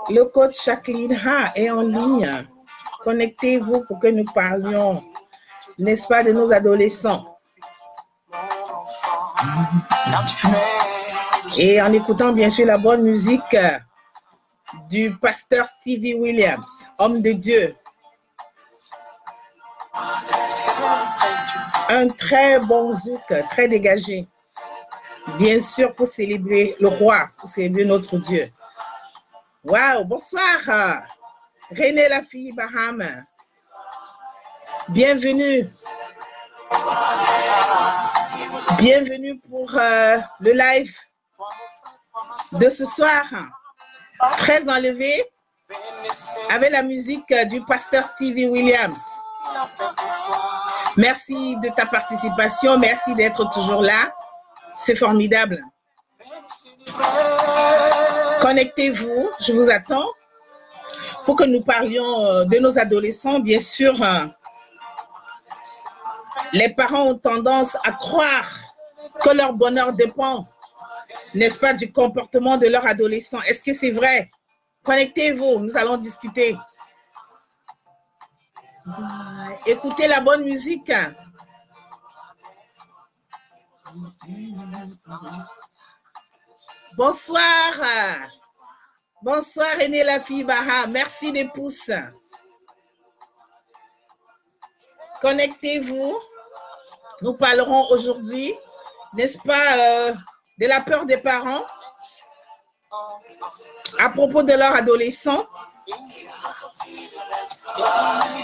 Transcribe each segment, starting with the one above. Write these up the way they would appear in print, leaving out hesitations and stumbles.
Le coach Jacqueline est en ligne. Connectez-vous pour que nous parlions, n'est-ce pas, de nos adolescents. Et en écoutant bien sûr la bonne musique du pasteur Stevie Williams, homme de Dieu. Un très bon zouk, très dégagé. Bien sûr pour célébrer le roi, pour célébrer notre Dieu. Waouh, bonsoir. René la fille Baham. Bienvenue. Bienvenue pour le live de ce soir. Très enlevé avec la musique du pasteur Stevie Williams. Merci de ta participation. Merci d'être toujours là. C'est formidable. Connectez-vous. Je vous attends pour que nous parlions de nos adolescents. Bien sûr, les parents ont tendance à croire que leur bonheur dépend, n'est-ce pas, du comportement de leur adolescent. Est-ce que c'est vrai? Connectez-vous, nous allons discuter. Écoutez la bonne musique. Bonsoir. Bonsoir René la fille Baha. Merci des pouces. Connectez-vous. Nous parlerons aujourd'hui, n'est-ce pas, de la peur des parents à propos de leur adolescent.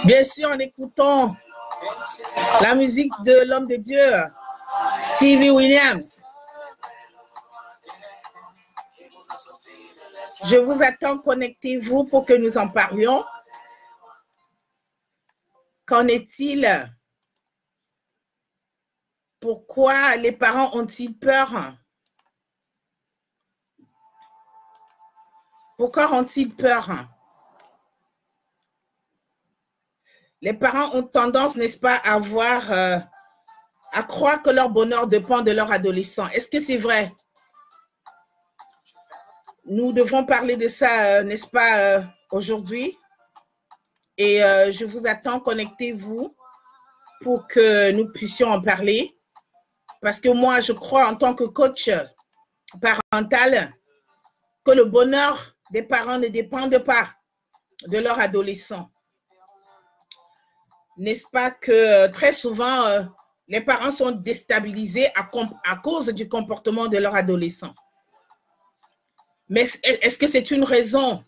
Bien sûr, en écoutant la musique de l'homme de Dieu, Stevie Williams. Je vous attends, connectez-vous pour que nous en parlions. Qu'en est-il? Pourquoi les parents ont-ils peur? Pourquoi ont-ils peur? Les parents ont tendance, n'est-ce pas, à croire que leur bonheur dépend de leur adolescent. Est-ce que c'est vrai? Nous devons parler de ça, n'est-ce pas, aujourd'hui. Et je vous attends, connectez-vous pour que nous puissions en parler. Parce que moi, je crois en tant que coach parental que le bonheur des parents ne dépend pas de leur adolescent. N'est-ce pas que très souvent, les parents sont déstabilisés à cause du comportement de leur adolescent. Mais est-ce que c'est une raison?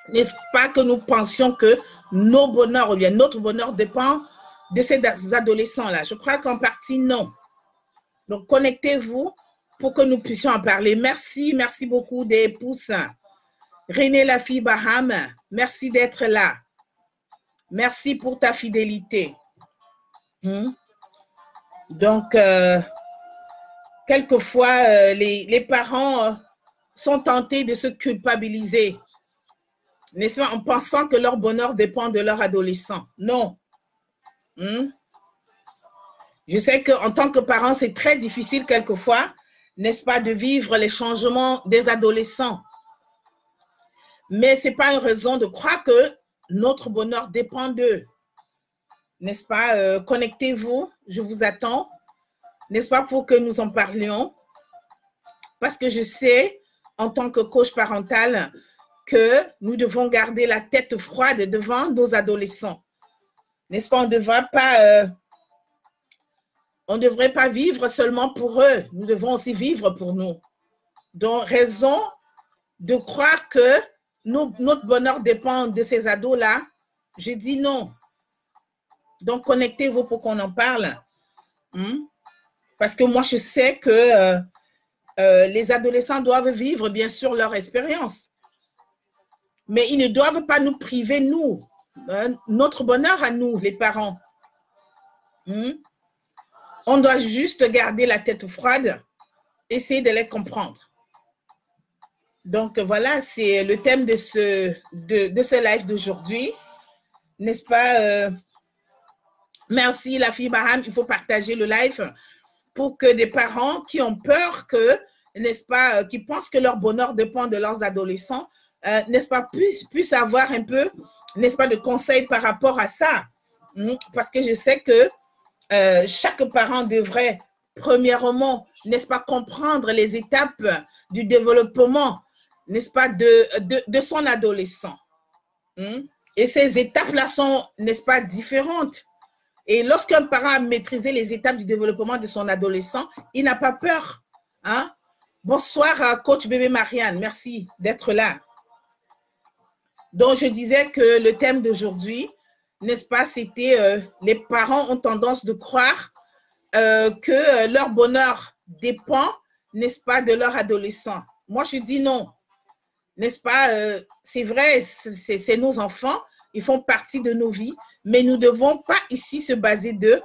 N'est-ce pas que nous pensions que nos bonheurs ou bien notre bonheur dépend de ces adolescents-là? Je crois qu'en partie, non. Donc, connectez-vous pour que nous puissions en parler. Merci, merci beaucoup des pouces. René la fille Baham, merci d'être là. Merci pour ta fidélité. Donc, quelquefois, les parents sont tentés de se culpabiliser, n'est-ce pas, en pensant que leur bonheur dépend de leur adolescent. Non. Je sais qu'en tant que parent, c'est très difficile quelquefois, n'est-ce pas, de vivre les changements des adolescents. Mais ce n'est pas une raison de croire que notre bonheur dépend d'eux. N'est-ce pas? Connectez-vous, je vous attends, n'est-ce pas, pour que nous en parlions. Parce que je sais, en tant que coach parental, que nous devons garder la tête froide devant nos adolescents. N'est-ce pas? On ne devrait pas vivre seulement pour eux. Nous devons aussi vivre pour nous. Donc, raison de croire que notre bonheur dépend de ces ados-là, je dis non. Donc, connectez-vous pour qu'on en parle. Parce que moi, je sais que les adolescents doivent vivre, bien sûr, leur expérience. Mais ils ne doivent pas nous priver, nous, notre bonheur à nous, les parents. On doit juste garder la tête froide, essayer de les comprendre. Donc, voilà, c'est le thème de ce live d'aujourd'hui. N'est-ce pas? Merci, la fille Baham. Il faut partager le live pour que des parents qui ont peur que n'est-ce pas, qui pensent que leur bonheur dépend de leurs adolescents, n'est-ce pas, puissent avoir un peu, n'est-ce pas, de conseils par rapport à ça. Parce que je sais que chaque parent devrait, premièrement, n'est-ce pas, comprendre les étapes du développement, n'est-ce pas, de son adolescent. Et ces étapes-là sont, n'est-ce pas, différentes. Et lorsqu'un parent a maîtrisé les étapes du développement de son adolescent, il n'a pas peur. Hein? Bonsoir, coach bébé Marianne. Merci d'être là. Donc, je disais que le thème d'aujourd'hui, n'est-ce pas, c'était les parents ont tendance de croire que leur bonheur dépend, n'est-ce pas, de leur adolescent. Moi, je dis non. N'est-ce pas, c'est vrai, c'est nos enfants, ils font partie de nos vies, mais nous ne devons pas ici se baser d'eux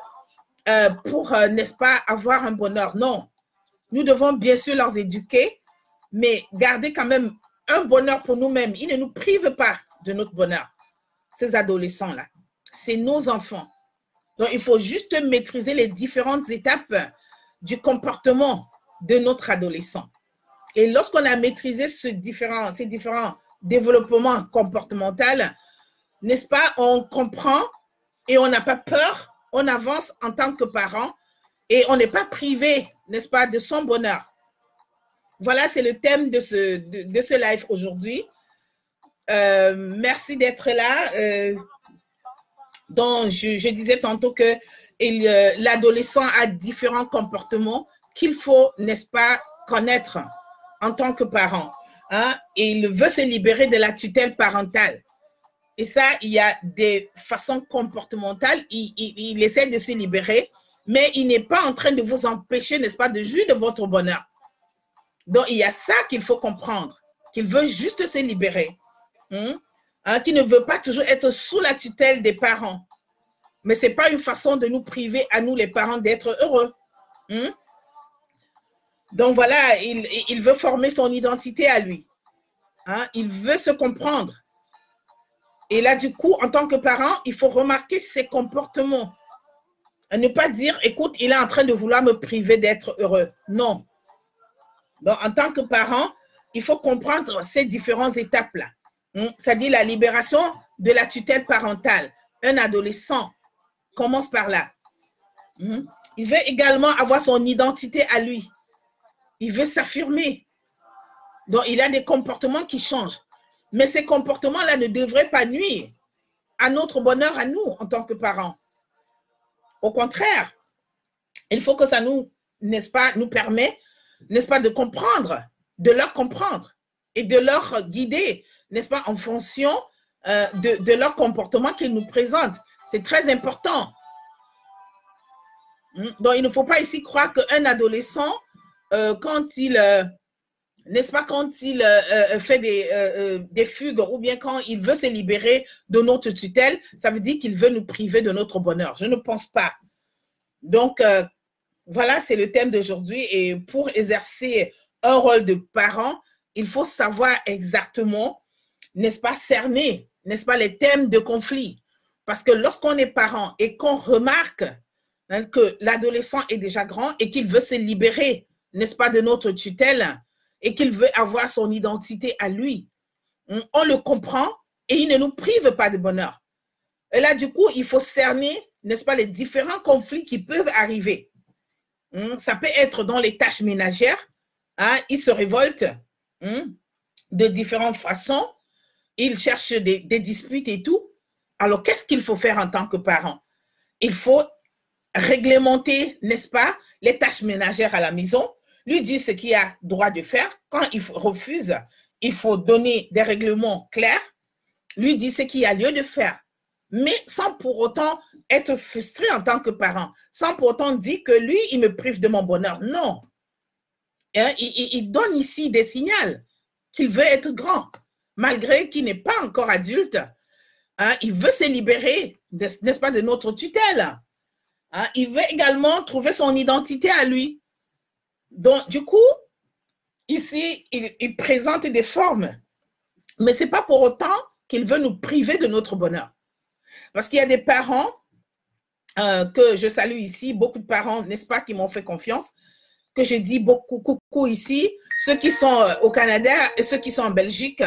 pour, n'est-ce pas, avoir un bonheur. Non, nous devons bien sûr leur éduquer, mais garder quand même un bonheur pour nous-mêmes. Ils ne nous privent pas de notre bonheur, ces adolescents-là. C'est nos enfants. Donc, il faut juste maîtriser les différentes étapes du comportement de notre adolescent. Et lorsqu'on a maîtrisé ces différents développements comportementaux, n'est-ce pas, on comprend et on n'a pas peur, on avance en tant que parent et on n'est pas privé, n'est-ce pas, de son bonheur. Voilà, c'est le thème de ce live aujourd'hui. Merci d'être là. Donc, je disais tantôt que l'adolescent a différents comportements qu'il faut, n'est-ce pas, connaître en tant que parent. Hein? Et il veut se libérer de la tutelle parentale. Et ça, il y a des façons comportementales. Il essaie de se libérer, mais il n'est pas en train de vous empêcher, n'est-ce pas, de jouir de votre bonheur. Donc, il y a ça qu'il faut comprendre, qu'il veut juste se libérer. Qu'il ne veut pas toujours être sous la tutelle des parents. Mais ce n'est pas une façon de nous priver, à nous les parents, d'être heureux. Donc voilà, il veut former son identité à lui. Il veut se comprendre. Et là, du coup, en tant que parent, il faut remarquer ses comportements. Ne pas dire, écoute, il est en train de vouloir me priver d'être heureux. Non. Donc, en tant que parent, il faut comprendre ces différentes étapes-là. C'est-à-dire la libération de la tutelle parentale. Un adolescent commence par là. Il veut également avoir son identité à lui. Il veut s'affirmer. Donc, il a des comportements qui changent. Mais ces comportements-là ne devraient pas nuire à notre bonheur à nous en tant que parents. Au contraire, il faut que ça nous, n'est-ce pas, nous permet, n'est-ce pas, de comprendre, de leur comprendre et de leur guider, n'est-ce pas, en fonction de leur comportement qu'ils nous présentent. C'est très important. Donc, il ne faut pas ici croire qu'un adolescent, quand il, n'est-ce pas, quand il fait des fugues ou bien quand il veut se libérer de notre tutelle, ça veut dire qu'il veut nous priver de notre bonheur. Je ne pense pas. Donc, voilà, c'est le thème d'aujourd'hui. Et pour exercer un rôle de parent, il faut savoir exactement, n'est-ce pas, cerner, n'est-ce pas, les thèmes de conflit. Parce que lorsqu'on est parent et qu'on remarque que l'adolescent est déjà grand et qu'il veut se libérer, n'est-ce pas, de notre tutelle et qu'il veut avoir son identité à lui, on le comprend et il ne nous prive pas de bonheur. Et là, du coup, il faut cerner, n'est-ce pas, les différents conflits qui peuvent arriver. Ça peut être dans les tâches ménagères. Il se révolte de différentes façons. Il cherche des disputes et tout. Alors, qu'est-ce qu'il faut faire en tant que parent? Il faut réglementer, n'est-ce pas, les tâches ménagères à la maison, lui dire ce qu'il a droit de faire. Quand il refuse, il faut donner des règlements clairs, lui dire ce qu'il a lieu de faire, mais sans pour autant être frustré en tant que parent, sans pour autant dire que lui, il me prive de mon bonheur. Non. Il donne ici des signaux qu'il veut être grand, malgré qu'il n'est pas encore adulte. Il veut se libérer, n'est-ce pas, de notre tutelle. Il veut également trouver son identité à lui. Donc, du coup, ici, il présente des formes, mais ce n'est pas pour autant qu'il veut nous priver de notre bonheur. Parce qu'il y a des parents que je salue ici, beaucoup de parents, n'est-ce pas, qui m'ont fait confiance, que je dis beaucoup coucou ici, ceux qui sont au Canada et ceux qui sont en Belgique,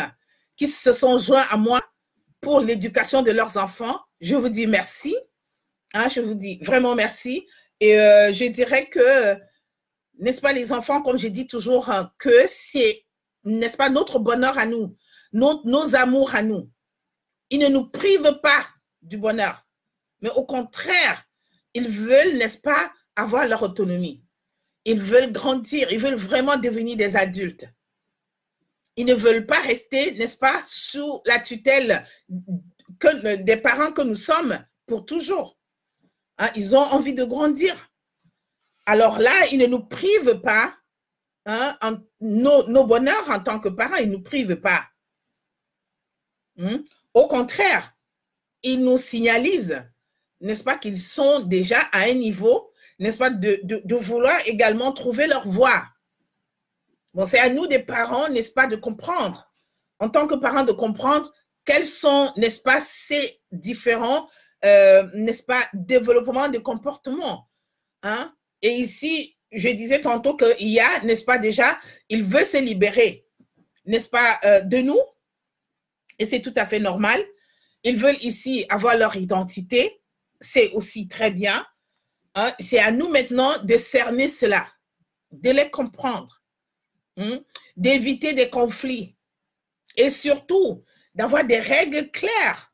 qui se sont joints à moi pour l'éducation de leurs enfants. Je vous dis merci. Hein, je vous dis vraiment merci. Et je dirais que, n'est-ce pas, les enfants, comme je dis toujours, que c'est, n'est-ce pas, notre bonheur à nous, nos amours à nous. Ils ne nous privent pas du bonheur, mais au contraire, ils veulent, n'est-ce pas, avoir leur autonomie. Ils veulent grandir, ils veulent vraiment devenir des adultes. Ils ne veulent pas rester, n'est-ce pas, sous la tutelle des parents que nous sommes pour toujours. Hein, ils ont envie de grandir. Alors là, ils ne nous privent pas, hein, nos bonheurs en tant que parents, ils ne nous privent pas. Au contraire, ils nous signalisent, n'est-ce pas, qu'ils sont déjà à un niveau, n'est-ce pas, de vouloir également trouver leur voie. Bon, c'est à nous des parents, n'est-ce pas, de comprendre, en tant que parents, de comprendre quels sont, n'est-ce pas, ces différents, n'est-ce pas, développements de comportement. Hein? Et ici, je disais tantôt qu'il y a, n'est-ce pas, déjà, il veut se libérer, n'est-ce pas, de nous, et c'est tout à fait normal. Ils veulent ici avoir leur identité, c'est aussi très bien. Hein? C'est à nous maintenant de cerner cela, de les comprendre, d'éviter des conflits et surtout d'avoir des règles claires,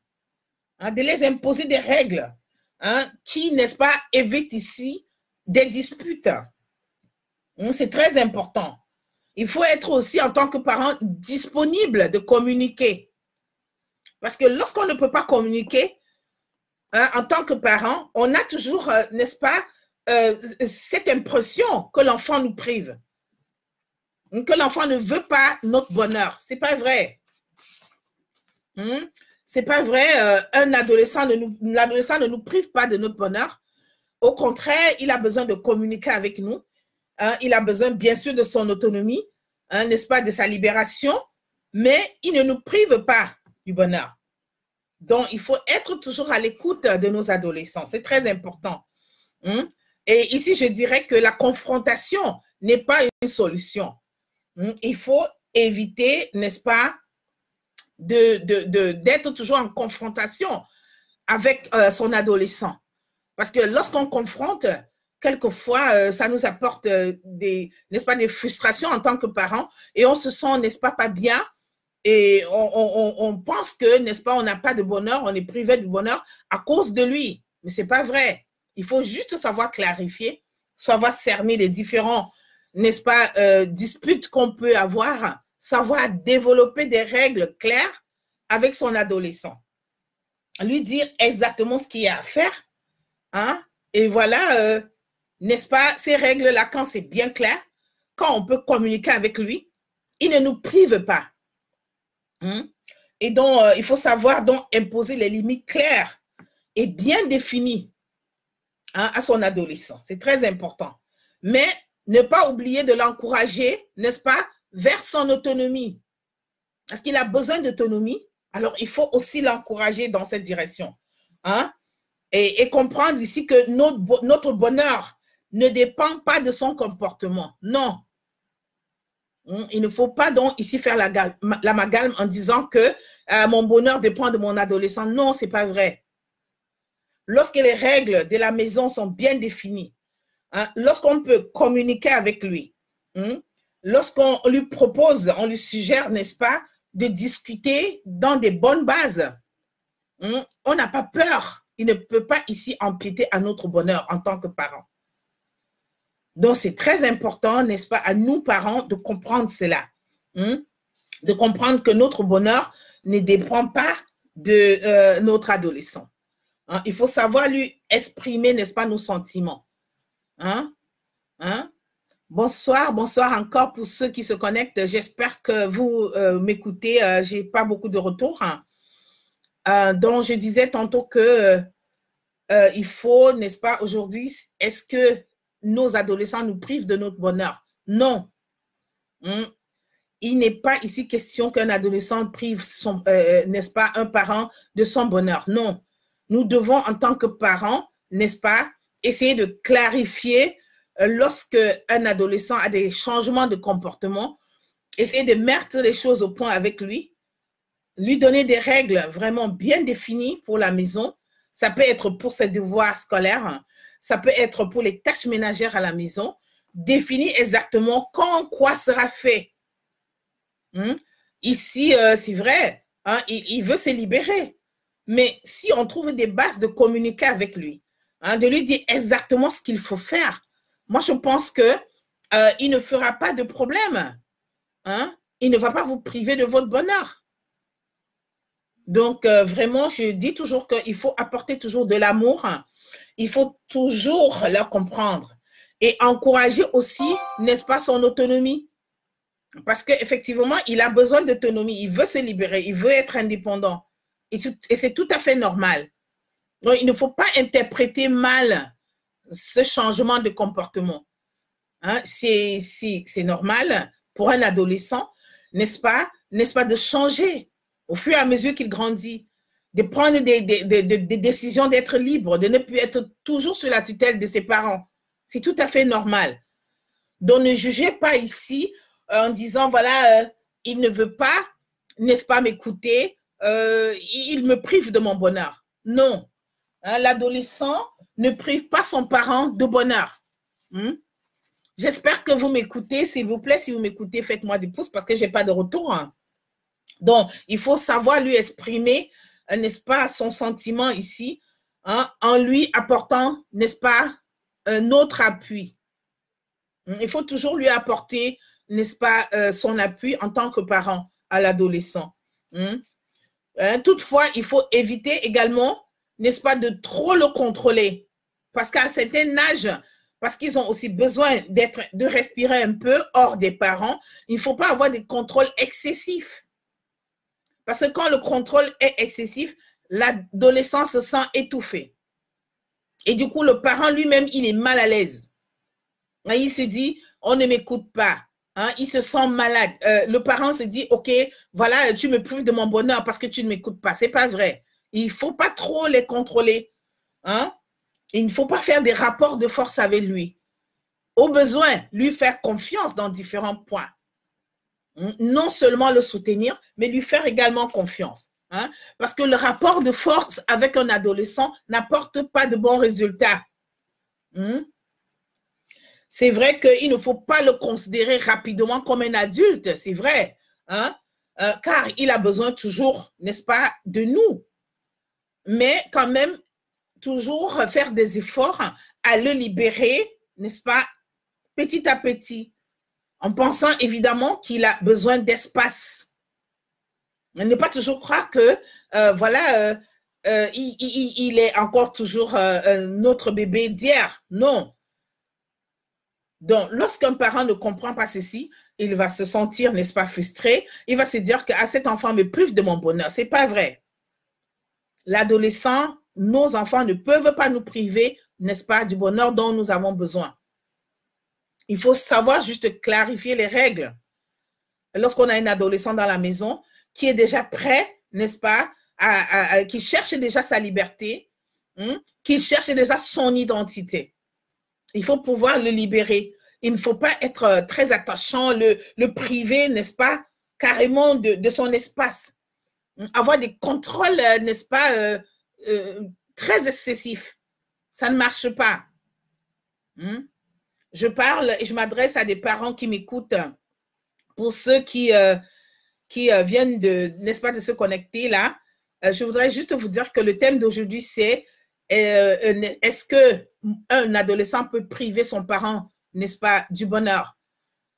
hein, de les imposer des règles, hein, qui, n'est-ce pas, évitent ici des disputes. C'est très important. Il faut être aussi, en tant que parent, disponible de communiquer. Parce que lorsqu'on ne peut pas communiquer, hein, en tant que parent, on a toujours, n'est-ce pas, cette impression que l'enfant nous prive, que l'enfant ne veut pas notre bonheur. C'est pas vrai. C'est pas vrai. L'adolescent ne nous prive pas de notre bonheur. Au contraire, il a besoin de communiquer avec nous. Hein, il a besoin, bien sûr, de son autonomie, hein, n'est-ce pas, de sa libération, mais il ne nous prive pas du bonheur. Donc, il faut être toujours à l'écoute de nos adolescents. C'est très important. Et ici, je dirais que la confrontation n'est pas une solution. Il faut éviter, n'est-ce pas, d'être toujours en confrontation avec son adolescent. Parce que lorsqu'on confronte, quelquefois, ça nous apporte n'est-ce pas, des frustrations en tant que parents et on se sent, n'est-ce pas, pas bien. Et on pense que, n'est-ce pas, on n'a pas de bonheur, on est privé du bonheur à cause de lui. Mais ce n'est pas vrai. Il faut juste savoir clarifier, savoir cerner les différents, n'est-ce pas, disputes qu'on peut avoir, savoir développer des règles claires avec son adolescent. Lui dire exactement ce qu'il y a à faire. Hein? Et voilà, n'est-ce pas, ces règles-là, quand c'est bien clair, quand on peut communiquer avec lui, il ne nous prive pas. Et donc, il faut savoir donc imposer les limites claires et bien définies, hein, à son adolescent. C'est très important. Mais ne pas oublier de l'encourager, n'est-ce pas, vers son autonomie. Parce qu'il a besoin d'autonomie, alors il faut aussi l'encourager dans cette direction. Hein? Et comprendre ici que notre bonheur ne dépend pas de son comportement. Non. Il ne faut pas donc ici faire l'amalgame en disant que mon bonheur dépend de mon adolescent. Non, ce n'est pas vrai. Lorsque les règles de la maison sont bien définies, hein, lorsqu'on peut communiquer avec lui, lorsqu'on lui propose, on lui suggère, n'est-ce pas, de discuter dans des bonnes bases, on n'a pas peur. Il ne peut pas ici empiéter à notre bonheur en tant que parents. Donc, c'est très important, n'est-ce pas, à nous, parents, de comprendre cela. De comprendre que notre bonheur ne dépend pas de notre adolescent. Hein? Il faut savoir lui exprimer, n'est-ce pas, nos sentiments. Bonsoir, bonsoir encore pour ceux qui se connectent. J'espère que vous m'écoutez. Je n'ai pas beaucoup de retours. Donc, je disais tantôt que il faut, n'est-ce pas, aujourd'hui, est-ce que nos adolescents nous privent de notre bonheur? Non. Il n'est pas ici question qu'un adolescent prive, n'est-ce pas, un parent de son bonheur. Non. Nous devons, en tant que parents, n'est-ce pas, essayer de clarifier lorsque un adolescent a des changements de comportement, essayer de mettre les choses au point avec lui donner des règles vraiment bien définies pour la maison. Ça peut être pour ses devoirs scolaires, ça peut être pour les tâches ménagères à la maison, définir exactement quand quoi sera fait. Ici, c'est vrai, il veut se libérer. Mais si on trouve des bases de communiquer avec lui, de lui dire exactement ce qu'il faut faire, moi, je pense qu'il ne fera pas de problème. Il ne va pas vous priver de votre bonheur. Donc, vraiment, je dis toujours qu'il faut apporter toujours de l'amour. Il faut toujours leur comprendre et encourager aussi, n'est-ce pas, son autonomie. Parce qu'effectivement, il a besoin d'autonomie. Il veut se libérer. Il veut être indépendant. Et c'est tout à fait normal. Donc, il ne faut pas interpréter mal ce changement de comportement. C'est normal pour un adolescent, n'est-ce pas, de changer au fur et à mesure qu'il grandit, de prendre des décisions, d'être libre, de ne plus être toujours sous la tutelle de ses parents. C'est tout à fait normal. Donc, ne jugez pas ici en disant, voilà, il ne veut pas, n'est-ce pas, m'écouter, il me prive de mon bonheur. Non, l'adolescent ne prive pas son parent de bonheur. J'espère que vous m'écoutez. S'il vous plaît, si vous m'écoutez, faites-moi du pouce parce que je n'ai pas de retour. Donc, il faut savoir lui exprimer, n'est-ce pas, son sentiment ici, en lui apportant, n'est-ce pas, un autre appui. Il faut toujours lui apporter, n'est-ce pas, son appui en tant que parent à l'adolescent. Toutefois, il faut éviter également, n'est-ce pas, de trop le contrôler. Parce qu'à un certain âge, parce qu'ils ont aussi besoin de respirer un peu hors des parents, il ne faut pas avoir des contrôles excessifs. Parce que quand le contrôle est excessif, l'adolescent se sent étouffé. Et du coup, le parent lui-même, il est mal à l'aise. Il se dit, on ne m'écoute pas. Il se sent malade. Le parent se dit, ok, voilà, tu me prives de mon bonheur parce que tu ne m'écoutes pas. Ce n'est pas vrai. Il ne faut pas trop les contrôler. Il ne faut pas faire des rapports de force avec lui. Au besoin, lui faire confiance dans différents points. Non seulement le soutenir, mais lui faire également confiance. Parce que le rapport de force avec un adolescent n'apporte pas de bons résultats. C'est vrai qu'il ne faut pas le considérer rapidement comme un adulte, c'est vrai, car il a besoin toujours, n'est-ce pas, de nous. Mais quand même, toujours faire des efforts à le libérer, n'est-ce pas, petit à petit, en pensant évidemment qu'il a besoin d'espace. Ne pas toujours croire que, voilà, il est encore toujours notre bébé d'hier. Non. Donc, lorsqu'un parent ne comprend pas ceci, il va se sentir, n'est-ce pas, frustré. Il va se dire que cet enfant me prive de mon bonheur. Ce n'est pas vrai. L'adolescent, nos enfants ne peuvent pas nous priver, n'est-ce pas, du bonheur dont nous avons besoin. Il faut savoir juste clarifier les règles. Lorsqu'on a un adolescent dans la maison qui est déjà prêt, n'est-ce pas, qui cherche déjà sa liberté, qui cherche déjà son identité. Il faut pouvoir le libérer. Il ne faut pas être très attachant, le priver, n'est-ce pas, carrément de son espace. Avoir des contrôles, n'est-ce pas, très excessifs. Ça ne marche pas. Je parle et je m'adresse à des parents qui m'écoutent. Pour ceux qui viennent n'est-ce pas, de se connecter là, je voudrais juste vous dire que le thème d'aujourd'hui, c'est est-ce qu'un adolescent peut priver son parent, n'est-ce pas, du bonheur?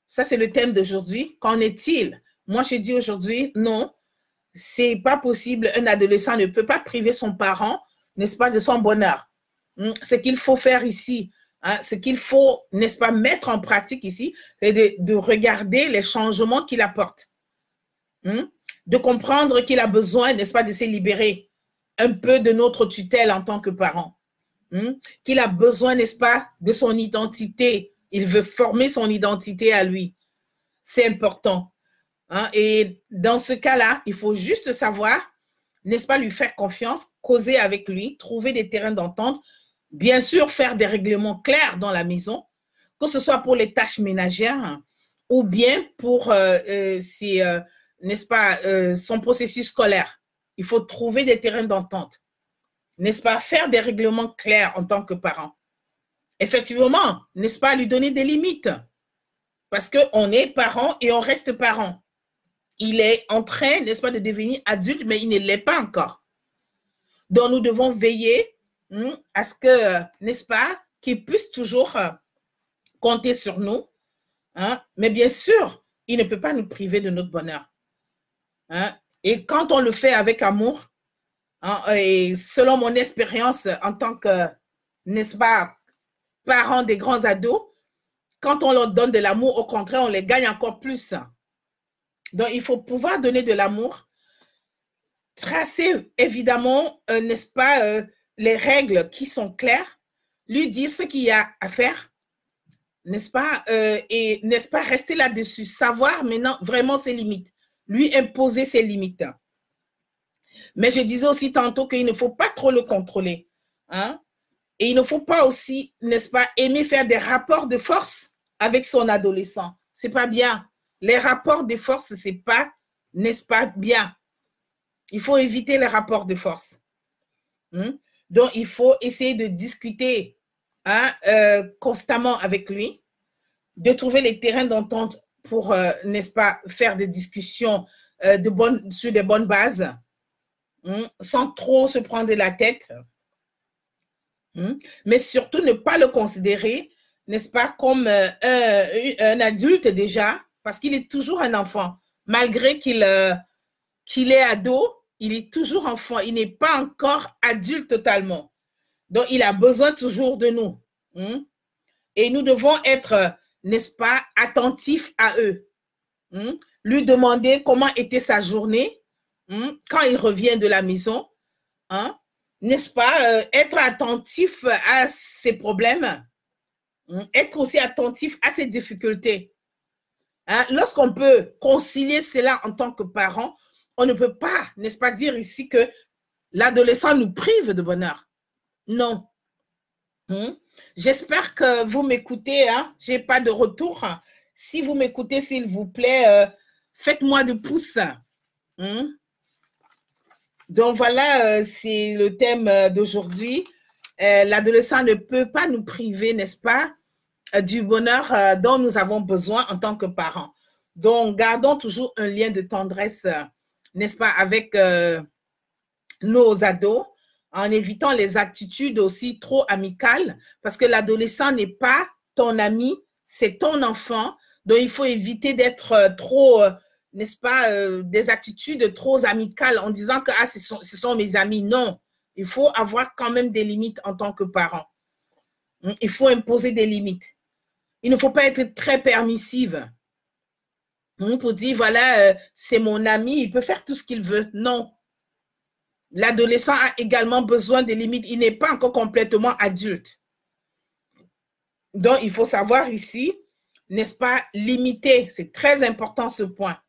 Ça, c'est le thème d'aujourd'hui. Qu'en est-il? Moi, je dis aujourd'hui, non, c'est pas possible. Un adolescent ne peut pas priver son parent, n'est-ce pas, de son bonheur. Ce qu'il faut faire ici, ce qu'il faut, n'est-ce pas, mettre en pratique ici, c'est de regarder les changements qu'il apporte. De comprendre qu'il a besoin, n'est-ce pas, de se libérer un peu de notre tutelle en tant que parent. Qu'il a besoin, n'est-ce pas, de son identité. Il veut former son identité à lui. C'est important. Et dans ce cas-là, il faut juste savoir, n'est-ce pas, lui faire confiance, causer avec lui, trouver des terrains d'entente, bien sûr faire des règlements clairs dans la maison, que ce soit pour les tâches ménagères ou bien pour n'est-ce pas, son processus scolaire. Il faut trouver des terrains d'entente, n'est-ce pas, faire des règlements clairs en tant que parent. Effectivement, n'est-ce pas, lui donner des limites, parce qu'on est parent et on reste parent. Il est en train, n'est-ce pas, de devenir adulte, mais il ne l'est pas encore. Donc, nous devons veiller à ce que, n'est-ce pas, qu'il puisse toujours compter sur nous. Hein? Mais bien sûr, il ne peut pas nous priver de notre bonheur. Hein? Et quand on le fait avec amour, hein, et selon mon expérience en tant que, n'est-ce pas, parent des grands ados, quand on leur donne de l'amour, au contraire, on les gagne encore plus. Donc, il faut pouvoir donner de l'amour, tracer évidemment, n'est-ce pas, les règles qui sont claires, lui dire ce qu'il y a à faire, n'est-ce pas, et n'est-ce pas, rester là-dessus, savoir maintenant vraiment ses limites, lui imposer ses limites. Mais je disais aussi tantôt qu'il ne faut pas trop le contrôler. Hein? Et il ne faut pas aussi, n'est-ce pas, aimer faire des rapports de force avec son adolescent. Ce n'est pas bien. Les rapports de force, ce n'est pas, n'est-ce pas, bien. Il faut éviter les rapports de force. Donc, il faut essayer de discuter constamment avec lui, de trouver les terrains d'entente pour, n'est-ce pas, faire des discussions sur de bonnes bases, sans trop se prendre la tête. Mais surtout ne pas le considérer, n'est-ce pas, comme un adulte déjà, parce qu'il est toujours un enfant. Malgré qu'il est ado, il est toujours enfant. Il n'est pas encore adulte totalement. Donc, il a besoin toujours de nous. Et nous devons être, n'est-ce pas, attentifs à eux. Lui demander comment était sa journée quand il revient de la maison. N'est-ce pas, être attentif à ses problèmes, être aussi attentif à ses difficultés. Lorsqu'on peut concilier cela en tant que parent, on ne peut pas, n'est-ce pas, dire ici que l'adolescent nous prive de bonheur. Non. J'espère que vous m'écoutez. Je n'ai pas de retour. Si vous m'écoutez, s'il vous plaît, faites-moi de pouces. Donc voilà, c'est le thème d'aujourd'hui. L'adolescent ne peut pas nous priver, n'est-ce pas, du bonheur dont nous avons besoin en tant que parents. Donc, gardons toujours un lien de tendresse, n'est-ce pas, avec nos ados, en évitant les attitudes aussi trop amicales, parce que l'adolescent n'est pas ton ami, c'est ton enfant. Donc, il faut éviter d'être trop, n'est-ce pas, des attitudes trop amicales en disant que ce sont mes amis. Non, il faut avoir quand même des limites en tant que parent. Il faut imposer des limites. Il ne faut pas être très permissive pour dire, voilà, c'est mon ami, il peut faire tout ce qu'il veut. Non. L'adolescent a également besoin des limites. Il n'est pas encore complètement adulte. Donc, il faut savoir ici, n'est-ce pas, limiter. C'est très important ce point.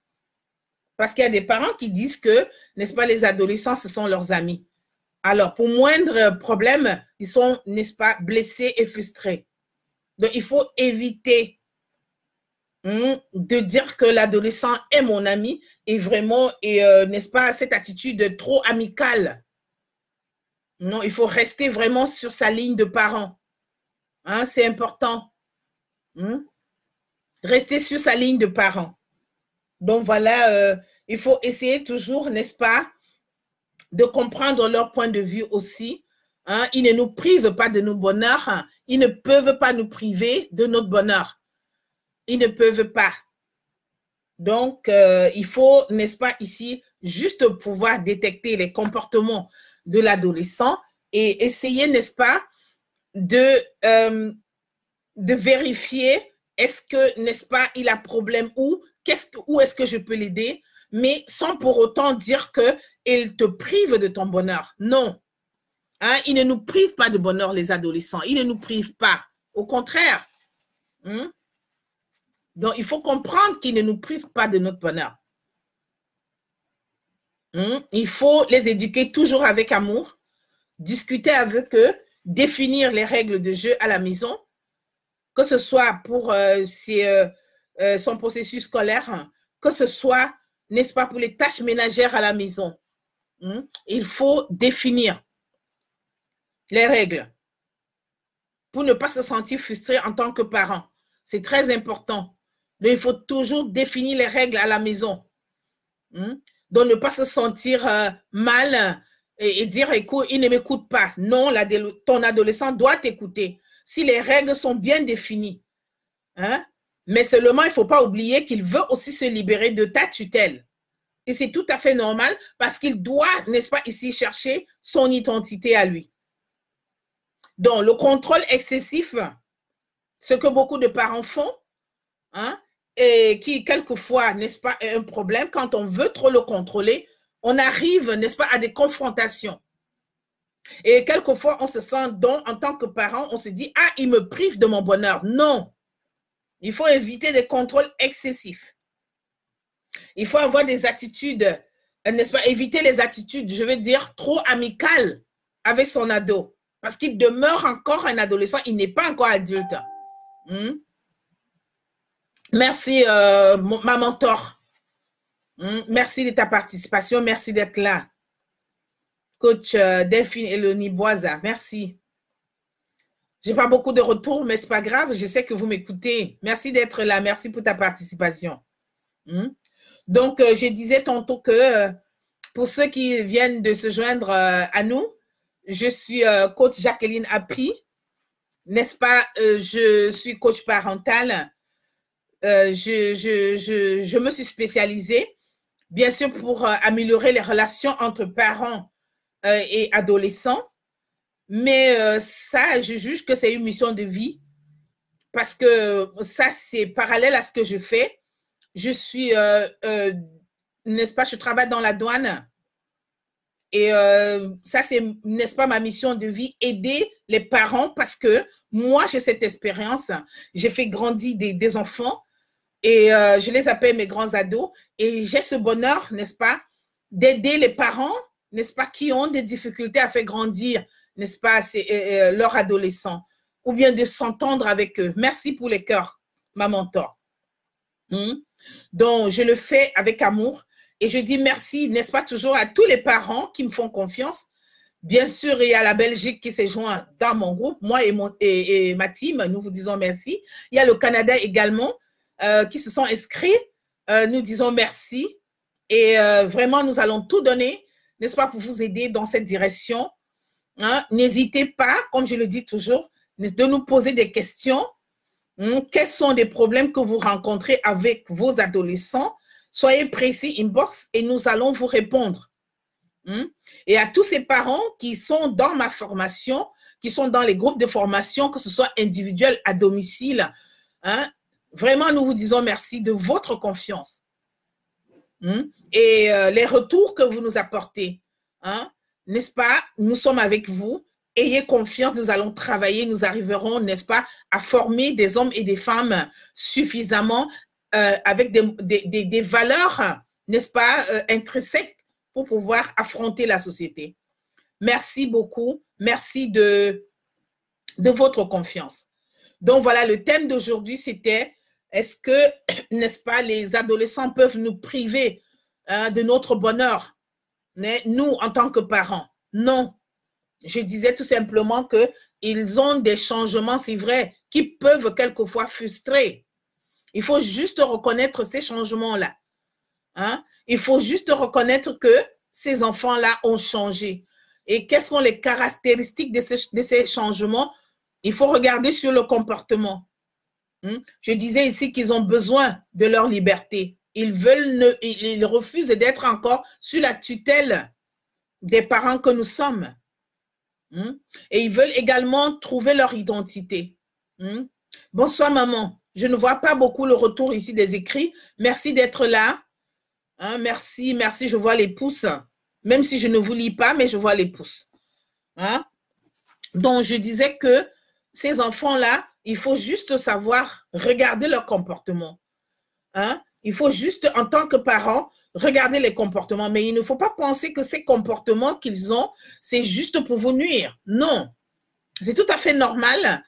Parce qu'il y a des parents qui disent que, n'est-ce pas, les adolescents, ce sont leurs amis. Alors, pour moindre problème, ils sont, n'est-ce pas, blessés et frustrés. Donc, il faut éviter de dire que l'adolescent est mon ami et vraiment, n'est-ce pas, cette attitude trop amicale. Non, il faut rester vraiment sur sa ligne de parent. C'est important. Rester sur sa ligne de parent. Donc, voilà, il faut essayer toujours, n'est-ce pas, de comprendre leur point de vue aussi. Ils ne nous privent pas de notre bonheur. Ils ne peuvent pas nous priver de notre bonheur. Ils ne peuvent pas. Donc, il faut, n'est-ce pas, ici, juste pouvoir détecter les comportements de l'adolescent et essayer, n'est-ce pas, de vérifier est-ce que, n'est-ce pas, il a problème où est-ce que je peux l'aider, mais sans pour autant dire qu'il te prive de ton bonheur. Non. Ils ne nous privent pas de bonheur, les adolescents. Ils ne nous privent pas. Au contraire. Donc, il faut comprendre qu'ils ne nous privent pas de notre bonheur. Il faut les éduquer toujours avec amour, discuter avec eux, définir les règles de jeu à la maison que ce soit pour son processus scolaire, que ce soit, n'est-ce pas, pour les tâches ménagères à la maison. Il faut définir les règles pour ne pas se sentir frustré en tant que parent. C'est très important. Donc, il faut toujours définir les règles à la maison. Donc, ne pas se sentir mal et dire, écoute, il ne m'écoute pas. Non, ton adolescent doit t'écouter. Si les règles sont bien définies. Mais seulement, il ne faut pas oublier qu'il veut aussi se libérer de ta tutelle. Et c'est tout à fait normal parce qu'il doit, n'est-ce pas, ici chercher son identité à lui. Donc, le contrôle excessif, ce que beaucoup de parents font, et qui, quelquefois, n'est-ce pas, est un problème, quand on veut trop le contrôler, on arrive, n'est-ce pas, à des confrontations. Et quelquefois, on se sent, donc, en tant que parent, on se dit, ah, il me prive de mon bonheur. Non. Il faut éviter des contrôles excessifs. Il faut avoir des attitudes, n'est-ce pas, éviter les attitudes, je veux dire, trop amicales avec son ado. Parce qu'il demeure encore un adolescent, il n'est pas encore adulte. Merci, ma mentor. Merci de ta participation, merci d'être là. Coach Delphine Eloni Boisa, merci. Je n'ai pas beaucoup de retours, mais ce n'est pas grave, je sais que vous m'écoutez. Merci d'être là, merci pour ta participation. Donc, je disais tantôt que pour ceux qui viennent de se joindre à nous, je suis coach Jacqueline Appy, n'est-ce pas? Je suis coach parental. Je me suis spécialisée, bien sûr, pour améliorer les relations entre parents et adolescents. Mais ça, je juge que c'est une mission de vie parce que ça, c'est parallèle à ce que je fais. Je suis, n'est-ce pas, je travaille dans la douane. Et ça, c'est, n'est-ce pas, ma mission de vie, aider les parents parce que moi, j'ai cette expérience. J'ai fait grandir des enfants et je les appelle mes grands ados. Et j'ai ce bonheur, n'est-ce pas, d'aider les parents, n'est-ce pas, qui ont des difficultés à faire grandir, n'est-ce pas, leur adolescent ou bien de s'entendre avec eux. Merci pour les cœurs, ma mentor. Donc, je le fais avec amour. Et je dis merci, n'est-ce pas, toujours à tous les parents qui me font confiance. Bien sûr, il y a la Belgique qui s'est joint dans mon groupe. Moi et ma team, nous vous disons merci. Il y a le Canada également qui se sont inscrits. Nous disons merci. Et vraiment, nous allons tout donner, n'est-ce pas, pour vous aider dans cette direction. N'hésitez pas, comme je le dis toujours, de nous poser des questions. Quels sont les problèmes que vous rencontrez avec vos adolescents? Soyez précis, inbox, et nous allons vous répondre. Et à tous ces parents qui sont dans ma formation, qui sont dans les groupes de formation, que ce soit individuel, à domicile, vraiment, nous vous disons merci de votre confiance. Et les retours que vous nous apportez, n'est-ce pas? Nous sommes avec vous. Ayez confiance, nous allons travailler, nous arriverons, n'est-ce pas, à former des hommes et des femmes suffisamment avec des valeurs, n'est-ce pas, intrinsèques pour pouvoir affronter la société. Merci beaucoup. Merci de votre confiance. Donc, voilà, le thème d'aujourd'hui, c'était est-ce que, n'est-ce pas, les adolescents peuvent nous priver de notre bonheur, nous, en tant que parents? Non. Je disais tout simplement qu'ils ont des changements, c'est vrai, qui peuvent quelquefois frustrer. Il faut juste reconnaître ces changements-là. Il faut juste reconnaître que ces enfants-là ont changé. Et quelles sont les caractéristiques de ces changements? Il faut regarder sur le comportement. Je disais ici qu'ils ont besoin de leur liberté. Ils refusent d'être encore sous la tutelle des parents que nous sommes. Et ils veulent également trouver leur identité. Bonsoir, maman. Je ne vois pas beaucoup le retour ici des écrits. Merci d'être là. Merci, merci. Je vois les pouces. Même si je ne vous lis pas, mais je vois les pouces. Donc, je disais que ces enfants-là, il faut juste savoir regarder leur comportement. Il faut juste, en tant que parent, regarder les comportements. Mais il ne faut pas penser que ces comportements qu'ils ont, c'est juste pour vous nuire. Non. C'est tout à fait normal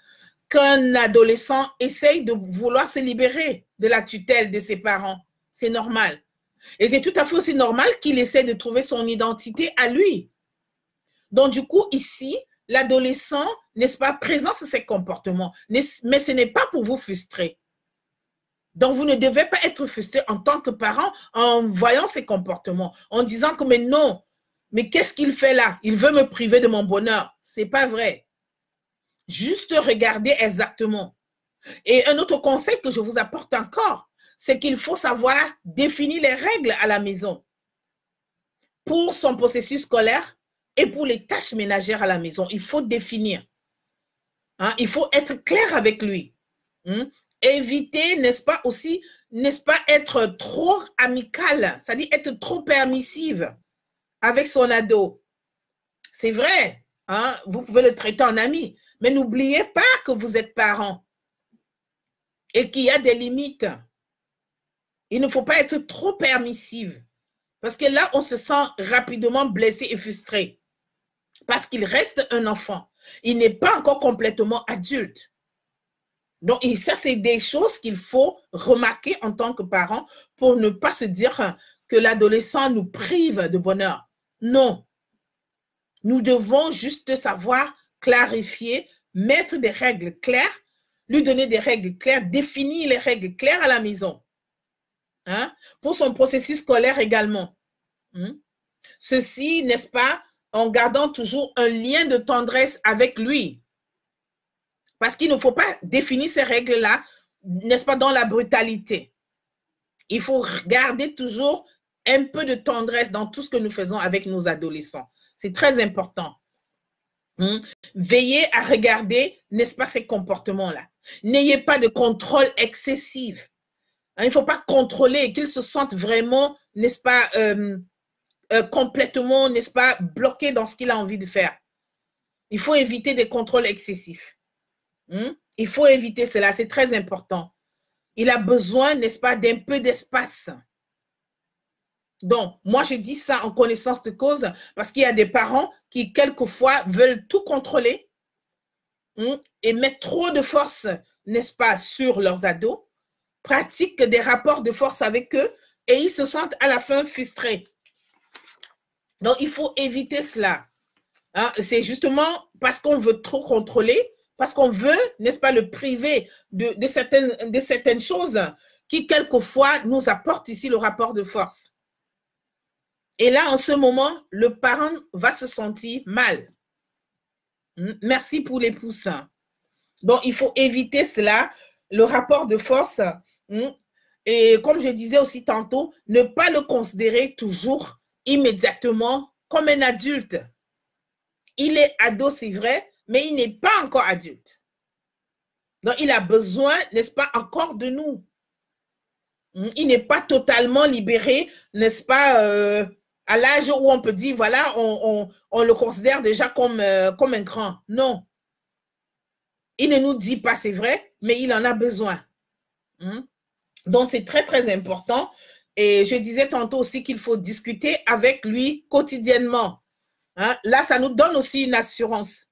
qu'un adolescent essaye de vouloir se libérer de la tutelle de ses parents. C'est normal. Et c'est tout à fait aussi normal qu'il essaie de trouver son identité à lui. Donc, du coup, ici, l'adolescent, n'est-ce pas, présente ses comportements, mais ce n'est pas pour vous frustrer. Donc, vous ne devez pas être frustré en tant que parent en voyant ses comportements, en disant que mais non, mais qu'est-ce qu'il fait là? Il veut me priver de mon bonheur. Ce n'est pas vrai. Juste regardez exactement. Et un autre conseil que je vous apporte encore, c'est qu'il faut savoir définir les règles à la maison pour son processus scolaire et pour les tâches ménagères à la maison. Il faut définir. Hein? Il faut être clair avec lui. Éviter, n'est-ce pas, aussi, n'est-ce pas, être trop amical, c'est-à-dire être trop permissive avec son ado. C'est vrai, hein? Vous pouvez le traiter en ami, mais n'oubliez pas que vous êtes parent et qu'il y a des limites. Il ne faut pas être trop permissive parce que là, on se sent rapidement blessé et frustré parce qu'il reste un enfant. Il n'est pas encore complètement adulte. Donc, ça, c'est des choses qu'il faut remarquer en tant que parent pour ne pas se dire que l'adolescent nous prive de bonheur. Non. Nous devons juste savoir clarifier, mettre des règles claires, lui donner des règles claires, définir les règles claires à la maison. Hein? Pour son processus scolaire également. Ceci, n'est-ce pas, en gardant toujours un lien de tendresse avec lui. Parce qu'il ne faut pas définir ces règles-là, n'est-ce pas, dans la brutalité. Il faut garder toujours un peu de tendresse dans tout ce que nous faisons avec nos adolescents. C'est très important. Veillez à regarder, n'est-ce pas, ces comportements-là. N'ayez pas de contrôle excessif. Il ne faut pas contrôler, qu'ils se sentent vraiment, n'est-ce pas, complètement, n'est-ce pas, bloqués dans ce qu'il a envie de faire. Il faut éviter des contrôles excessifs. Il faut éviter cela, c'est très important. Il a besoin, n'est-ce pas, d'un peu d'espace. Donc, moi, je dis ça en connaissance de cause parce qu'il y a des parents qui, quelquefois, veulent tout contrôler et mettent trop de force, n'est-ce pas, sur leurs ados, pratiquent des rapports de force avec eux et ils se sentent à la fin frustrés. Donc, il faut éviter cela. C'est justement parce qu'on veut trop contrôler, parce qu'on veut, n'est-ce pas, le priver de certaines choses qui, quelquefois, nous apportent ici le rapport de force. Et là, en ce moment, le parent va se sentir mal. Merci pour les pouces. Donc, il faut éviter cela, le rapport de force. Et comme je disais aussi tantôt, ne pas le considérer toujours immédiatement comme un adulte. Il est ado, c'est vrai, mais il n'est pas encore adulte. Donc, il a besoin, n'est-ce pas, encore de nous. Il n'est pas totalement libéré, n'est-ce pas, à l'âge où on peut dire, voilà, on le considère déjà comme un grand. Non. Il ne nous dit pas, c'est vrai, mais il en a besoin. Donc, c'est très, très important. Et je disais tantôt aussi qu'il faut discuter avec lui quotidiennement. Là, ça nous donne aussi une assurance.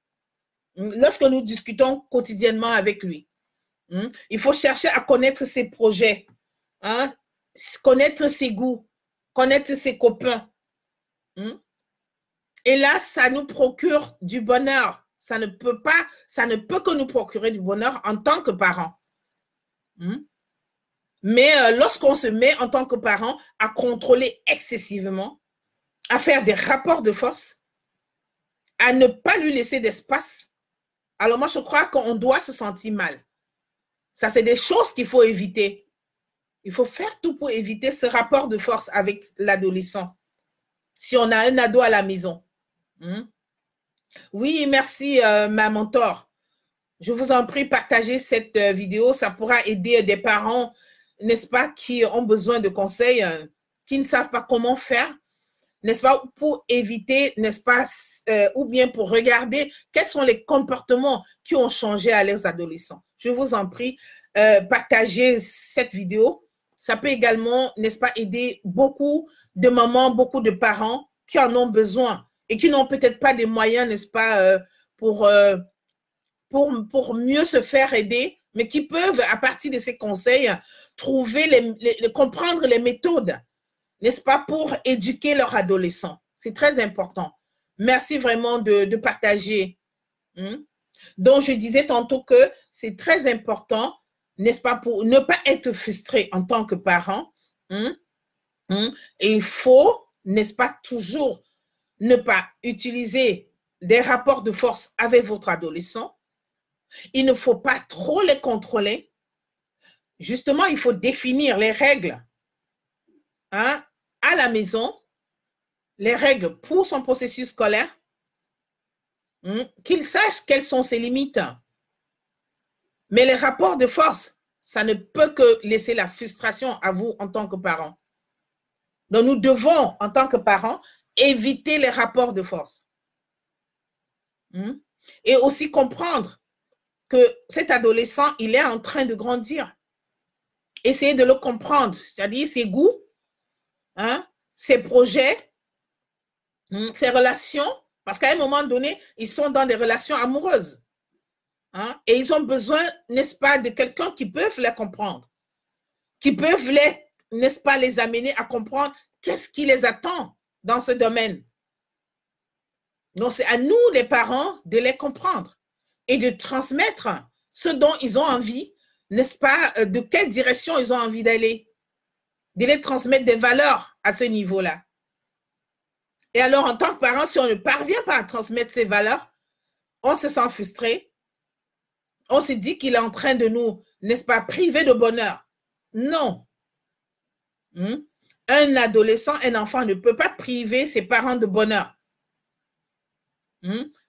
Lorsque nous discutons quotidiennement avec lui, il faut chercher à connaître ses projets, connaître ses goûts, connaître ses copains. Et là, ça nous procure du bonheur. Ça ne peut que nous procurer du bonheur en tant que parents. Mais lorsqu'on se met en tant que parent à contrôler excessivement, à faire des rapports de force, à ne pas lui laisser d'espace, alors moi, je crois qu'on doit se sentir mal. Ça, c'est des choses qu'il faut éviter. Il faut faire tout pour éviter ce rapport de force avec l'adolescent. Si on a un ado à la maison. Oui, merci, ma mentor. Je vous en prie, partagez cette vidéo. Ça pourra aider des parents, n'est-ce pas, qui ont besoin de conseils, qui ne savent pas comment faire, n'est-ce pas, pour éviter, n'est-ce pas, ou bien pour regarder quels sont les comportements qui ont changé à leurs adolescents. Je vous en prie, partagez cette vidéo. Ça peut également, n'est-ce pas, aider beaucoup de mamans, beaucoup de parents qui en ont besoin et qui n'ont peut-être pas des moyens, n'est-ce pas, pour pour mieux se faire aider, mais qui peuvent, à partir de ces conseils, trouver comprendre les méthodes, n'est-ce pas, pour éduquer leurs adolescents. C'est très important. Merci vraiment de partager. Donc, je disais tantôt que c'est très important, n'est-ce pas, pour ne pas être frustré en tant que parent. Et il faut, n'est-ce pas, toujours ne pas utiliser des rapports de force avec votre adolescent. Il ne faut pas trop les contrôler. Justement, il faut définir les règles à la maison, les règles pour son processus scolaire, qu'il sache quelles sont ses limites. Mais les rapports de force, ça ne peut que laisser la frustration à vous en tant que parent. Donc, nous devons, en tant que parents, éviter les rapports de force. Et aussi comprendre que cet adolescent, il est en train de grandir. Essayez de le comprendre, c'est-à-dire ses goûts, ses projets, ses relations, parce qu'à un moment donné, ils sont dans des relations amoureuses. Et ils ont besoin, n'est-ce pas, de quelqu'un qui peut les comprendre, qui peuvent n'est-ce pas, les amener à comprendre qu'est-ce qui les attend dans ce domaine. Donc, c'est à nous, les parents, de les comprendre et de transmettre ce dont ils ont envie, n'est-ce pas, de quelle direction ils ont envie d'aller, de les transmettre des valeurs à ce niveau-là. Et alors, en tant que parent, si on ne parvient pas à transmettre ces valeurs, on se sent frustré, on se dit qu'il est en train de nous, n'est-ce pas, priver de bonheur. Non. Un adolescent, un enfant ne peut pas priver ses parents de bonheur.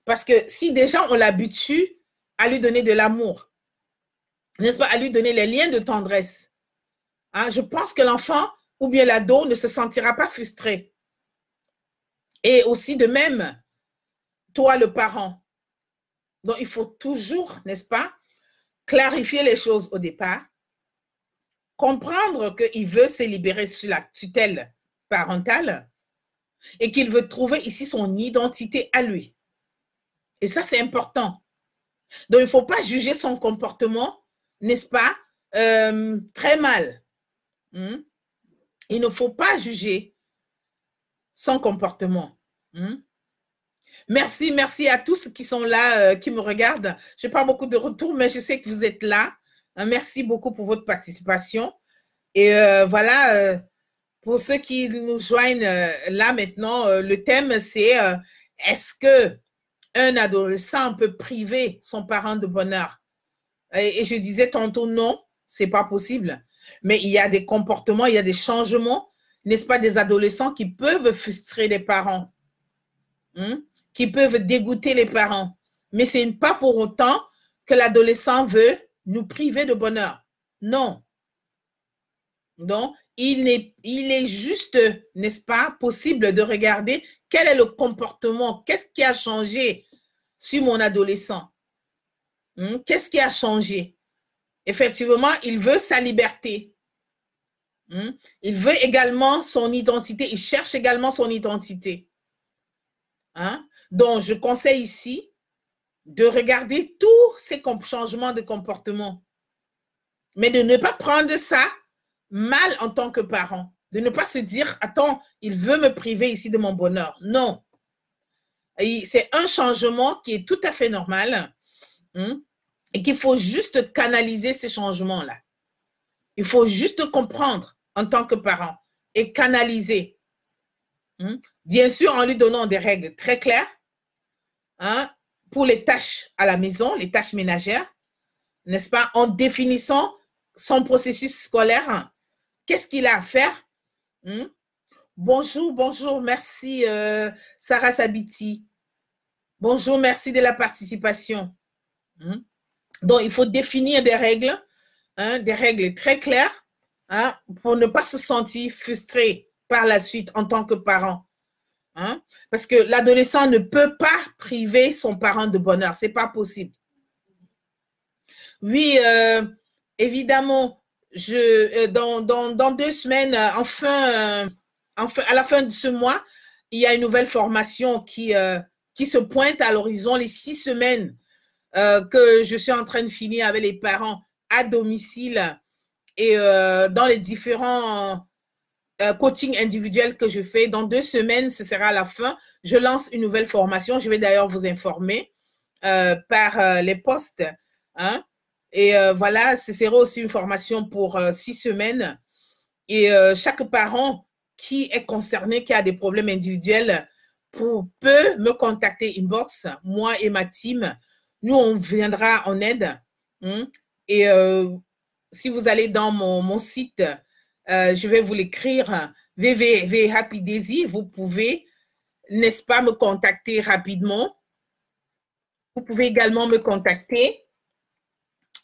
Parce que si déjà on l'habitue à lui donner de l'amour, n'est-ce pas, à lui donner les liens de tendresse, je pense que l'enfant ou bien l'ado ne se sentira pas frustré. Et aussi de même, toi le parent. Donc il faut toujours, n'est-ce pas, clarifier les choses au départ, comprendre qu'il veut se libérer sur la tutelle parentale et qu'il veut trouver ici son identité à lui. Et ça, c'est important. Donc, il ne faut pas juger son comportement, n'est-ce pas, très mal. Il ne faut pas juger son comportement. Merci à tous qui sont là, qui me regardent. Je n'ai pas beaucoup de retours, mais je sais que vous êtes là. Merci beaucoup pour votre participation. Et voilà, pour ceux qui nous joignent là maintenant, le thème, c'est est-ce que un adolescent peut priver son parent de bonheur? Et je disais tantôt non, c'est pas possible. Mais il y a des comportements, il y a des changements, n'est-ce pas, des adolescents qui peuvent frustrer les parents, qui peuvent dégoûter les parents. Mais ce n'est pas pour autant que l'adolescent veut nous priver de bonheur. Non. Donc, il est juste, n'est-ce pas, possible de regarder quel est le comportement, qu'est-ce qui a changé sur mon adolescent. Qu'est-ce qui a changé? Effectivement, il veut sa liberté. Il veut également son identité. Il cherche également son identité. Donc, je conseille ici de regarder tous ces changements de comportement, mais de ne pas prendre ça mal en tant que parent, de ne pas se dire, attends, il veut me priver ici de mon bonheur. Non. C'est un changement qui est tout à fait normal et qu'il faut juste canaliser ces changements-là. Il faut juste comprendre en tant que parent et canaliser. Bien sûr, en lui donnant des règles très claires pour les tâches à la maison, les tâches ménagères, n'est-ce pas, en définissant son processus scolaire. Qu'est-ce qu'il a à faire? Bonjour, merci Sarah Sabiti. Bonjour, merci de la participation. Donc, il faut définir des règles très claires pour ne pas se sentir frustré par la suite en tant que parent. Parce que l'adolescent ne peut pas priver son parent de bonheur. Ce n'est pas possible. Oui, évidemment, dans 2 semaines, à la fin de ce mois, il y a une nouvelle formation qui se pointe à l'horizon, les 6 semaines que je suis en train de finir avec les parents à domicile et dans les différents coachings individuels que je fais. Dans 2 semaines, ce sera la fin. Je lance une nouvelle formation. Je vais d'ailleurs vous informer par les posts. Hein? Et voilà, ce sera aussi une formation pour 6 semaines. Et chaque parent qui est concerné, qui a des problèmes individuels, peut me contacter inbox, moi et ma team. Nous, on viendra en aide. Hein? Et si vous allez dans mon site, je vais vous l'écrire, www Happy Daisy, vous pouvez, n'est-ce pas, me contacter rapidement. Vous pouvez également me contacter,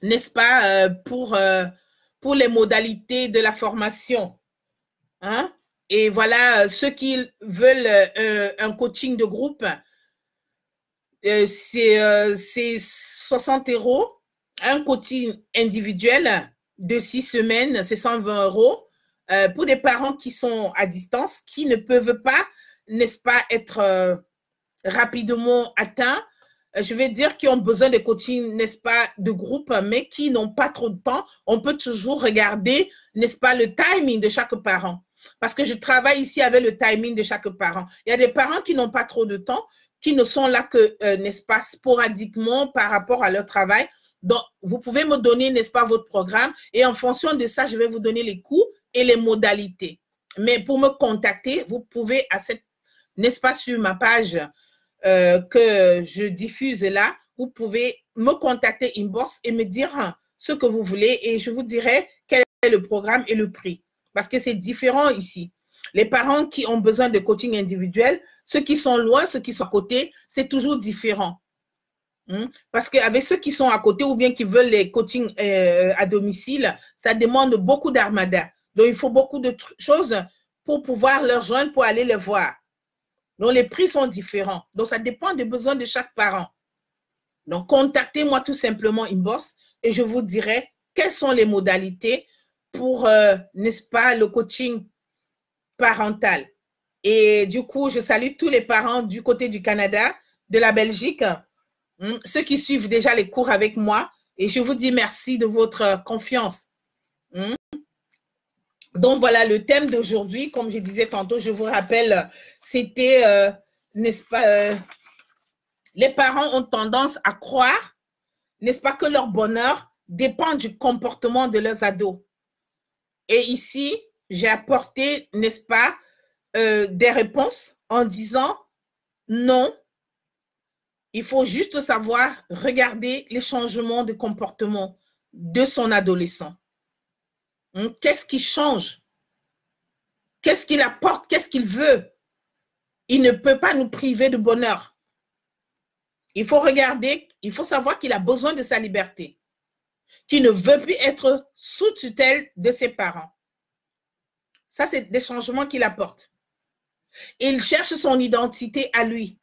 n'est-ce pas, pour les modalités de la formation. Hein? Et voilà, ceux qui veulent un coaching de groupe, c'est 60 €. Un coaching individuel de 6 semaines, c'est 120 €. Pour des parents qui sont à distance, qui ne peuvent pas, n'est-ce pas, être rapidement atteints, je vais dire, qui ont besoin de coaching, n'est-ce pas, de groupe, mais qui n'ont pas trop de temps, on peut toujours regarder, n'est-ce pas, le timing de chaque parent. Parce que je travaille ici avec le timing de chaque parent. Il y a des parents qui n'ont pas trop de temps, qui ne sont là que, n'est-ce pas, sporadiquement par rapport à leur travail. Donc, vous pouvez me donner, n'est-ce pas, votre programme et en fonction de ça, je vais vous donner les coûts et les modalités. Mais pour me contacter, vous pouvez, n'est-ce pas, sur ma page que je diffuse là, vous pouvez me contacter inbox et me dire ce que vous voulez et je vous dirai quel est le programme et le prix. Parce que c'est différent ici. Les parents qui ont besoin de coaching individuel, ceux qui sont loin, ceux qui sont à côté, c'est toujours différent. Parce qu'avec ceux qui sont à côté ou bien qui veulent les coachings à domicile, ça demande beaucoup d'armada. Donc, il faut beaucoup de choses pour pouvoir leur joindre, pour aller les voir. Donc, les prix sont différents. Donc, ça dépend des besoins de chaque parent. Donc, contactez-moi tout simplement inbox et je vous dirai quelles sont les modalités pour, n'est-ce pas, le coaching parental. Et du coup, je salue tous les parents du côté du Canada, de la Belgique, ceux qui suivent déjà les cours avec moi et je vous dis merci de votre confiance. Donc voilà, le thème d'aujourd'hui, comme je disais tantôt, je vous rappelle, c'était, n'est-ce pas, les parents ont tendance à croire, n'est-ce pas, que leur bonheur dépend du comportement de leurs ados. Et ici, j'ai apporté, n'est-ce pas, des réponses en disant non, il faut juste savoir regarder les changements de comportement de son adolescent. Qu'est-ce qui change? Qu'est-ce qu'il apporte? Qu'est-ce qu'il veut? Il ne peut pas nous priver de bonheur. Il faut regarder, il faut savoir qu'il a besoin de sa liberté, qu'il ne veut plus être sous tutelle de ses parents. Ça, c'est des changements qu'il apporte. Il cherche son identité à lui.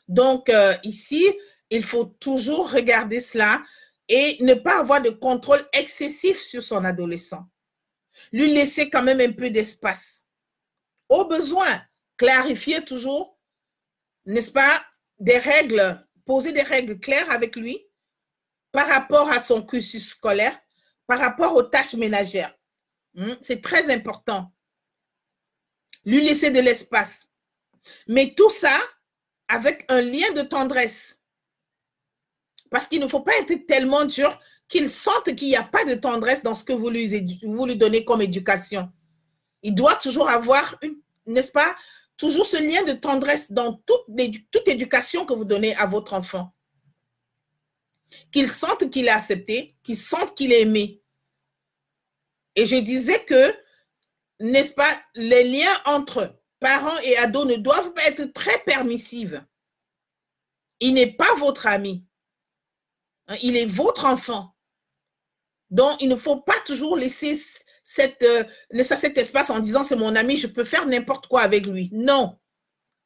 Donc, ici, il faut toujours regarder cela et ne pas avoir de contrôle excessif sur son adolescent. Lui laisser quand même un peu d'espace. Au besoin, clarifier toujours, n'est-ce pas, des règles, poser des règles claires avec lui par rapport à son cursus scolaire, par rapport aux tâches ménagères. C'est très important. Lui laisser de l'espace. Mais tout ça avec un lien de tendresse. Parce qu'il ne faut pas être tellement dur qu'il sente qu'il n'y a pas de tendresse dans ce que vous lui donnez comme éducation. Il doit toujours avoir, n'est-ce pas, toujours ce lien de tendresse dans toute éducation que vous donnez à votre enfant. Qu'il sente qu'il est accepté, qu'il sente qu'il est aimé. Et je disais que, n'est-ce pas, les liens entre parents et ados ne doivent pas être très permissifs. Il n'est pas votre ami. Il est votre enfant. Donc, il ne faut pas toujours laisser cet espace en disant c'est mon ami, je peux faire n'importe quoi avec lui. Non.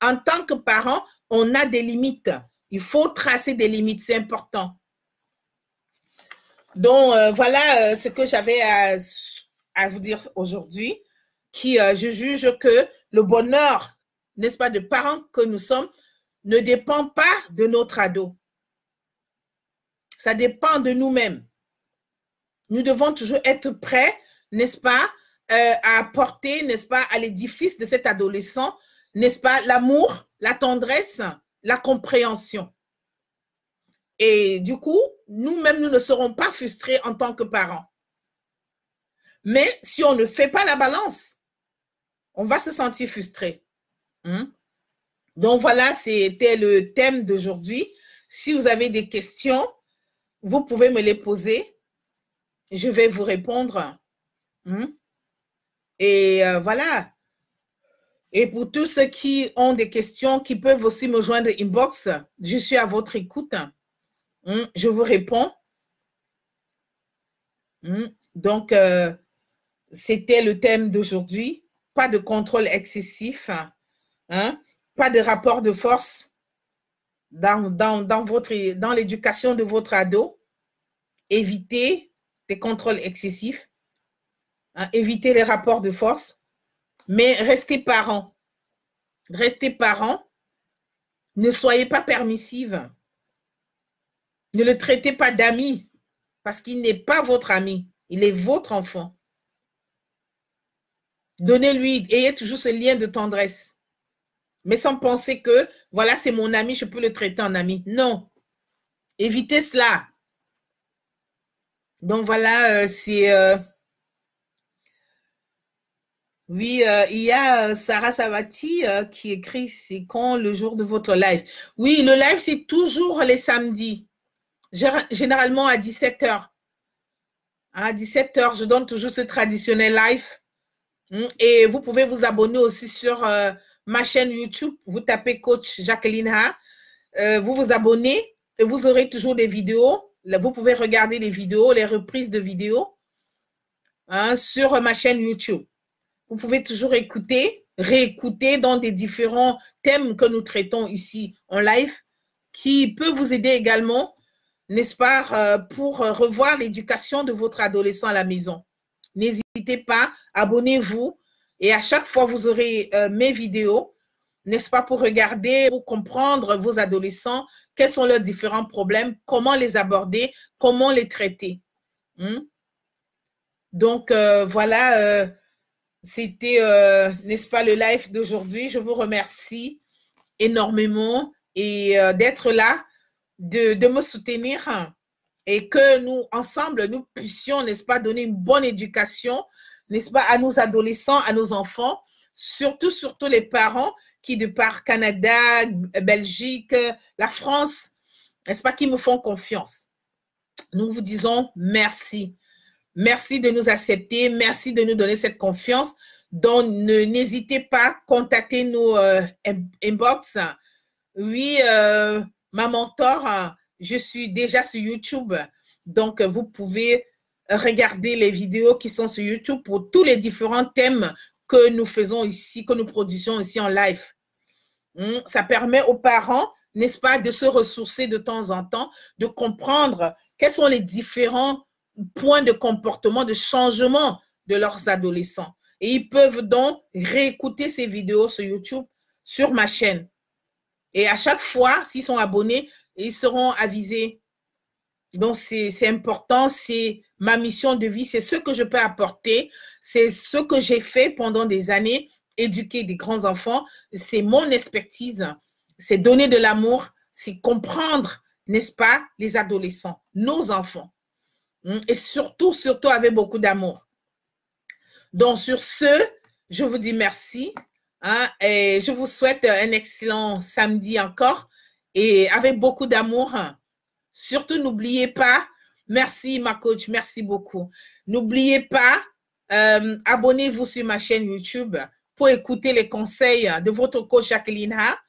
En tant que parent, on a des limites. Il faut tracer des limites, c'est important. Donc, voilà ce que j'avais à vous dire aujourd'hui, je juge que le bonheur, n'est-ce pas, de parents que nous sommes, ne dépend pas de notre ado. Ça dépend de nous-mêmes. Nous devons toujours être prêts, n'est-ce pas, à apporter, n'est-ce pas, à l'édifice de cet adolescent, n'est-ce pas, l'amour, la tendresse, la compréhension. Et du coup, nous-mêmes, nous ne serons pas frustrés en tant que parents. Mais si on ne fait pas la balance, on va se sentir frustré. Donc voilà, c'était le thème d'aujourd'hui. Si vous avez des questions, vous pouvez me les poser. Je vais vous répondre. Et voilà. Et pour tous ceux qui ont des questions, qui peuvent aussi me joindre inbox, je suis à votre écoute. Je vous réponds. Donc, c'était le thème d'aujourd'hui. Pas de contrôle excessif. Pas de rapport de force dans l'éducation de votre ado. Évitez les contrôles excessifs. Évitez les rapports de force. Mais restez parents. Restez parents. Ne soyez pas permissive. Ne le traitez pas d'ami parce qu'il n'est pas votre ami. Il est votre enfant. Donnez-lui, ayez toujours ce lien de tendresse. Mais sans penser que, voilà, c'est mon ami, je peux le traiter en ami. Non. Évitez cela. Donc voilà, c'est... Oui, il y a Sarah Savati qui écrit, c'est quand le jour de votre live? Oui, le live, c'est toujours les samedis, généralement à 17h. À 17h, je donne toujours ce traditionnel live. Et vous pouvez vous abonner aussi sur ma chaîne YouTube. Vous tapez Coach Jacqueline Ha. Vous vous abonnez et vous aurez toujours des vidéos. Vous pouvez regarder les vidéos, les reprises de vidéos sur ma chaîne YouTube. Vous pouvez toujours écouter, réécouter dans des différents thèmes que nous traitons ici en live qui peut vous aider également, n'est-ce pas, pour revoir l'éducation de votre adolescent à la maison. N'hésitez pas, abonnez-vous et à chaque fois, vous aurez mes vidéos, n'est-ce pas, pour regarder, pour comprendre vos adolescents, quels sont leurs différents problèmes, comment les aborder, comment les traiter. Donc, voilà, c'était, n'est-ce pas, le live d'aujourd'hui. Je vous remercie énormément et d'être là, de me soutenir et que nous, ensemble, nous puissions, n'est-ce pas, donner une bonne éducation, n'est-ce pas, à nos adolescents, à nos enfants, surtout les parents qui, de par Canada, Belgique, la France, n'est-ce pas, qui me font confiance. Nous vous disons merci. Merci de nous accepter. Merci de nous donner cette confiance. Donc, n'hésitez pas, contactez nos inbox. Oui, ma mentor, je suis déjà sur YouTube. Donc, vous pouvez regarder les vidéos qui sont sur YouTube pour tous les différents thèmes que nous faisons ici, que nous produisons ici en live. Ça permet aux parents, n'est-ce pas, de se ressourcer de temps en temps, de comprendre quels sont les différents points de comportement, de changement de leurs adolescents. Et ils peuvent donc réécouter ces vidéos sur YouTube, sur ma chaîne. Et à chaque fois, s'ils sont abonnés, ils seront avisés. Donc, c'est important, c'est ma mission de vie, c'est ce que je peux apporter, c'est ce que j'ai fait pendant des années, éduquer des grands enfants, c'est mon expertise, c'est donner de l'amour, c'est comprendre, n'est-ce pas, les adolescents, nos enfants. Et surtout avec beaucoup d'amour. Donc, sur ce, je vous dis merci et je vous souhaite un excellent samedi encore et avec beaucoup d'amour. Surtout, n'oubliez pas, merci ma coach, merci beaucoup. N'oubliez pas, abonnez-vous sur ma chaîne YouTube pour écouter les conseils de votre coach Jacqueline Ha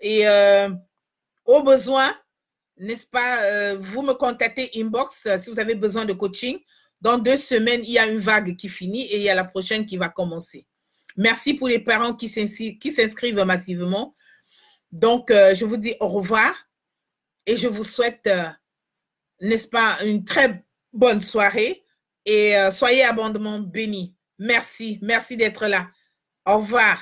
et au besoin, n'est-ce pas, vous me contactez inbox si vous avez besoin de coaching. Dans 2 semaines, il y a une vague qui finit et il y a la prochaine qui va commencer. Merci pour les parents qui s'inscrivent massivement. Donc, je vous dis au revoir et je vous souhaite, n'est-ce pas, une très bonne soirée et soyez abondamment bénis. Merci, merci d'être là. Au revoir.